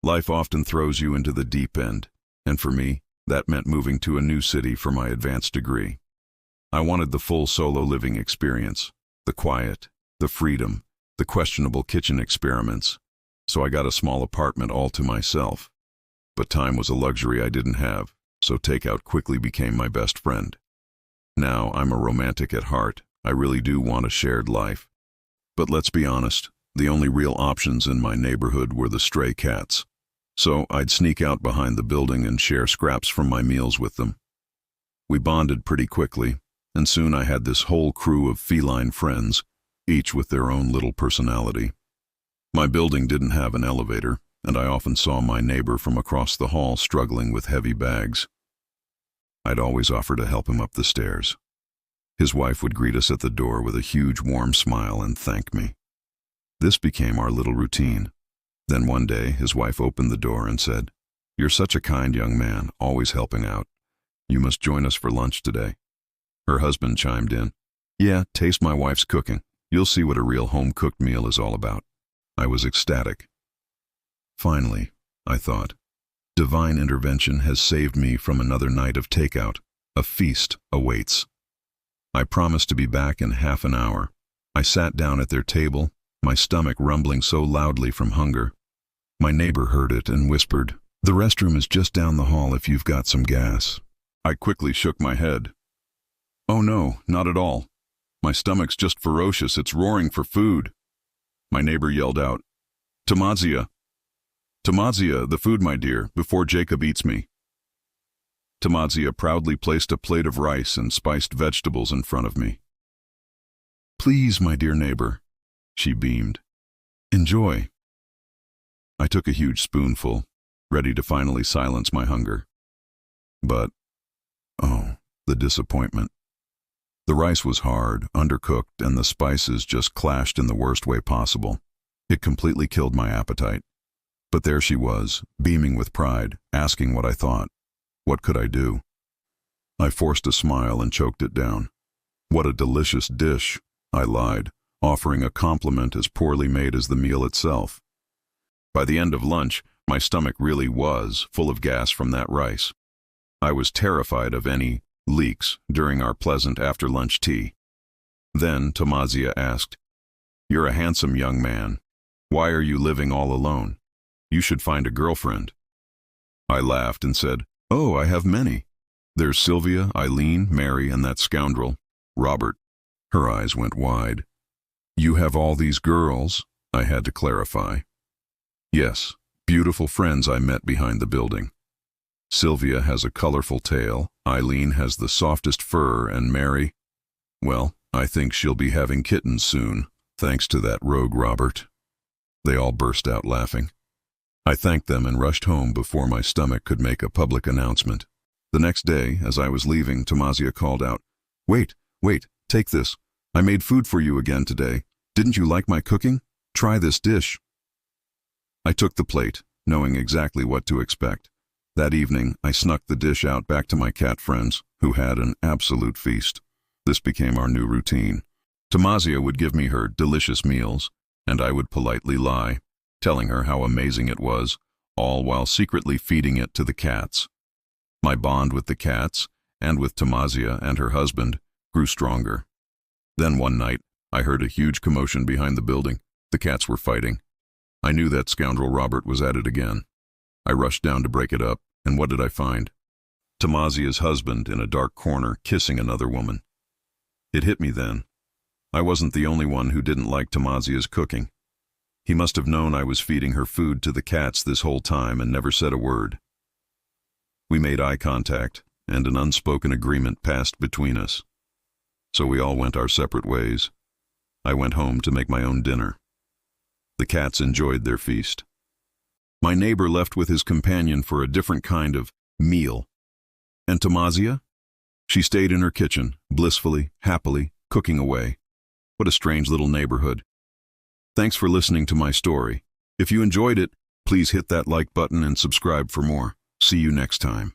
Life often throws you into the deep end, and for me, that meant moving to a new city for my advanced degree. I wanted the full solo living experience, the quiet, the freedom, the questionable kitchen experiments, so I got a small apartment all to myself. But time was a luxury I didn't have, so takeout quickly became my best friend. Now I'm a romantic at heart. I really do want a shared life. But let's be honest, the only real options in my neighborhood were the stray cats. So I'd sneak out behind the building and share scraps from my meals with them. We bonded pretty quickly, and soon I had this whole crew of feline friends, each with their own little personality. My building didn't have an elevator, and I often saw my neighbor from across the hall struggling with heavy bags. I'd always offer to help him up the stairs. His wife would greet us at the door with a huge warm smile and thank me. This became our little routine. Then one day, his wife opened the door and said, "You're such a kind young man, always helping out. You must join us for lunch today." Her husband chimed in, "Yeah, taste my wife's cooking. You'll see what a real home-cooked meal is all about." I was ecstatic. Finally, I thought, divine intervention has saved me from another night of takeout. A feast awaits. I promised to be back in half an hour. I sat down at their table, my stomach rumbling so loudly from hunger. My neighbor heard it and whispered, "The restroom is just down the hall if you've got some gas." I quickly shook my head. "Oh no, not at all. My stomach's just ferocious, it's roaring for food." My neighbor yelled out, "Tamazia! Tamazia, the food, my dear, before Jacob eats me." Tamazia proudly placed a plate of rice and spiced vegetables in front of me. "Please, my dear neighbor," she beamed. "Enjoy." I took a huge spoonful, ready to finally silence my hunger. But, oh, the disappointment. The rice was hard, undercooked, and the spices just clashed in the worst way possible. It completely killed my appetite. But there she was, beaming with pride, asking what I thought. What could I do? I forced a smile and choked it down. "What a delicious dish," I lied, offering a compliment as poorly made as the meal itself. By the end of lunch, my stomach really was full of gas from that rice. I was terrified of any leaks during our pleasant after-lunch tea. Then Tamazia asked, "You're a handsome young man. Why are you living all alone? You should find a girlfriend." I laughed and said, "Oh, I have many. There's Sylvia, Eileen, Mary, and that scoundrel, Robert." Her eyes went wide. "You have all these girls?" I had to clarify. "Yes, beautiful friends I met behind the building. Sylvia has a colorful tail, Eileen has the softest fur, and Mary, well, I think she'll be having kittens soon, thanks to that rogue Robert." They all burst out laughing. I thanked them and rushed home before my stomach could make a public announcement. The next day, as I was leaving, Tamazia called out, Wait, take this. I made food for you again today. Didn't you like my cooking? Try this dish." I took the plate, knowing exactly what to expect. That evening, I snuck the dish out back to my cat friends, who had an absolute feast. This became our new routine. Tamazia would give me her delicious meals, and I would politely lie, telling her how amazing it was, all while secretly feeding it to the cats. My bond with the cats, and with Tamazia and her husband, grew stronger. Then one night, I heard a huge commotion behind the building. The cats were fighting. I knew that scoundrel Robert was at it again. I rushed down to break it up, and what did I find? Tamazia's husband in a dark corner kissing another woman. It hit me then. I wasn't the only one who didn't like Tamazia's cooking. He must have known I was feeding her food to the cats this whole time and never said a word. We made eye contact, and an unspoken agreement passed between us. So we all went our separate ways. I went home to make my own dinner. The cats enjoyed their feast. My neighbor left with his companion for a different kind of meal. And Tamazia? She stayed in her kitchen, blissfully, happily, cooking away. What a strange little neighborhood. Thanks for listening to my story. If you enjoyed it, please hit that like button and subscribe for more. See you next time.